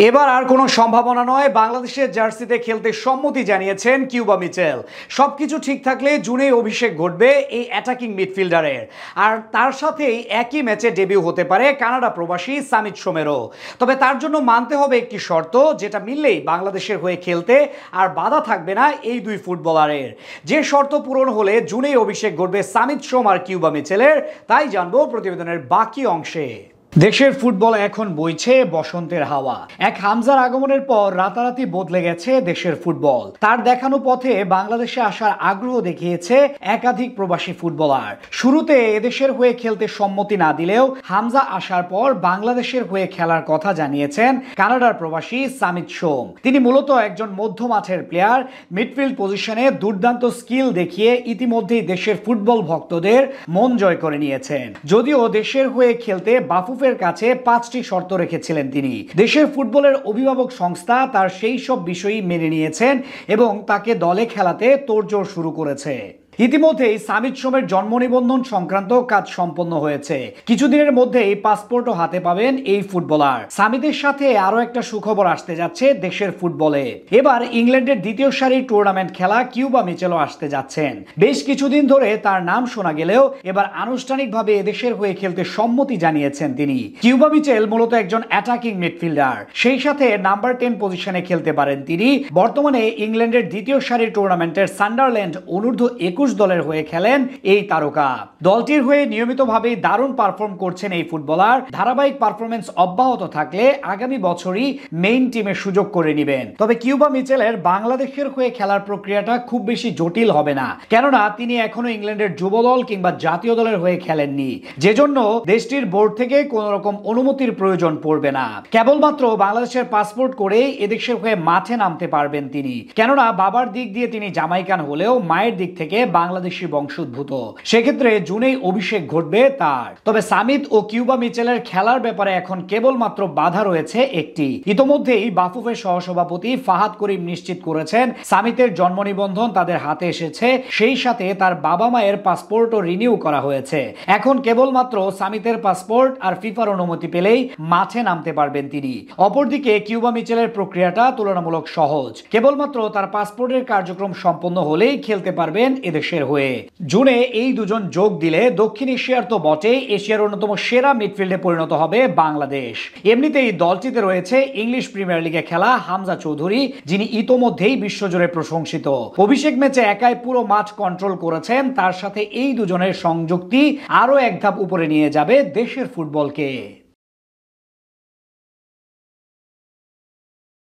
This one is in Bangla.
এবার আর কোনো সম্ভাবনা নয়, বাংলাদেশের জার্সিতে খেলতে সম্মতি জানিয়েছেন কিউবা মিচেল। সবকিছু ঠিক থাকলে জুনেই অভিষেক ঘটবে এই অ্যাটাকিং মিডফিল্ডারের। আর তার সাথেই একই ম্যাচে ডেবিউ হতে পারে কানাডা প্রবাসী সামিত সোমেরও। তবে তার জন্য মানতে হবে একটি শর্ত, যেটা মিললেই বাংলাদেশের হয়ে খেলতে আর বাধা থাকবে না এই দুই ফুটবলারের। যে শর্ত পূরণ হলে জুনেই অভিষেক ঘটবে সামিত সোম আর কিউবা মিচেলের, তাই জানবো প্রতিবেদনের বাকি অংশে। দেশের ফুটবল এখন বইছে বসন্তের হাওয়া। এক হামজার আগমনের পর রাতারাতি বদলে গেছে দেশের ফুটবল। তার দেখানো পথে বাংলাদেশে আসার আগ্রহ দেখিয়েছে একাধিক প্রবাসী ফুটবলার। শুরুতে এদেশের হয়ে খেলতে সম্মতি না দিলেও হামজা আসার পর বাংলাদেশের হয়ে খেলার কথা জানিয়েছেন কানাডার প্রবাসী সামিত সোম। তিনি মূলত একজন মধ্যমাঠের প্লেয়ার। মিডফিল্ড পজিশনে দুর্দান্ত স্কিল দেখিয়ে ইতিমধ্যেই দেশের ফুটবল ভক্তদের মন জয় করে নিয়েছেন। যদিও দেশের হয়ে খেলতে বাফুফের কাছে 5টি শর্ত রেখেছিলেন তিনি। দেশের ফুটবলের অভিভাবক সংস্থা তার সেই সব বিষয়ই মেনে নিয়েছেন এবং তাকে দলে খেলাতে তোড়জোড় শুরু করেছে। ইতিমধ্যেই সামিত সোমের জন্ম নিবন্ধন সংক্রান্ত কাজ সম্পন্ন হয়েছে। কিছুদিনের মধ্যেই পাসপোর্টও হাতে পাবেন এই ফুটবলার। সামিতের সাথে আরো একটা সুখবর আসতে যাচ্ছে দেশের ফুটবলে। এবার ইংল্যান্ডের দ্বিতীয় সারির টুর্নামেন্ট খেলা কিউবা মিচেলও আসতে যাচ্ছেন। বেশ কিছুদিন ধরে তার নাম শোনা গেলেও এবার আনুষ্ঠানিকভাবে এদেশের হয়ে খেলতে সম্মতি জানিয়েছেন তিনি। কিউবা মিচেল মূলত একজন অ্যাটাকিং মিডফিল্ডার, সেই সাথে নাম্বার 10 পজিশনে খেলতে পারেন তিনি। বর্তমানে ইংল্যান্ডের দ্বিতীয় সারির টুর্নামেন্টের সান্ডারল্যান্ড অনূর্ধ্ব 21 দলের হয়ে খেলেন এই তারকা। দলটির হয়ে নিয়মিতভাবে দারুণ পারফর্ম করছেন এই ফুটবলার। ধারাবাহিক পারফরমেন্স অব্যাহত থাকলে আগামী বছরই মেইন টিমে সুযোগ করে নেবেন। তবে কিউবা মিচেলের বাংলাদেশের হয়ে খেলার প্রক্রিয়াটা খুব বেশি জটিল হবে না, কেননা তিনি এখনো ইংল্যান্ডের যুব দল কিংবা জাতীয় দলের হয়ে খেলেননি, যেজন্য দেশটির বোর্ড থেকে কোন রকম অনুমতির প্রয়োজন পড়বে না। কেবলমাত্র বাংলাদেশের পাসপোর্ট করেই এদেশের হয়ে মাঠে নামতে পারবেন তিনি, কেননা বাবার দিক দিয়ে তিনি জামাইকান হলেও মায়ের দিক থেকে বাংলাদেশি বংশোদ্ভূত। সেক্ষেত্রে জুনেই অভিষেক ঘটবে তার। তবে সামিত ও কিউবা মিচেলের খেলার ব্যাপারে এখন কেবলমাত্র বাধা রয়েছে একটি। ইতোমধ্যেই বাফুফের সহসভাপতি ফাহাদ করিম নিশ্চিত করেছেন সামিতের জন্ম নিবন্ধন তাদের হাতে এসেছে, সেই সাথে তার বাবা মায়ের পাসপোর্টও রিনিউ করা হয়েছে। এখন কেবলমাত্র সামিতের পাসপোর্ট আর ফিফার অনুমতি পেলেই মাঠে নামতে পারবেন তিনি। অপরদিকে কিউবা মিচেলের প্রক্রিয়াটা তুলনামূলক সহজ। কেবলমাত্র তার পাসপোর্টের কার্যক্রম সম্পন্ন হলেই খেলতে পারবেন এদেশের হয়ে। জুনে এই দুজন যোগ দিলে দক্ষিণ এশিয়ার তো বটেই, এশিয়ার অন্যতম সেরা মিডফিল্ডে পরিণত হবে বাংলাদেশ। এমনিতেই দলটিতে রয়েছে ইংলিশ প্রিমিয়ার লিগে খেলা হামজা চৌধুরী, যিনি ইতোমধ্যেই বিশ্বজুড়ে প্রশংসিত। অভিষেক ম্যাচে একাই পুরো মাঠ কন্ট্রোল করেছেন। তার সাথে এই দুজনের সংযুক্তি আরো এক ধাপ উপরে নিয়ে যাবে দেশের ফুটবলকে।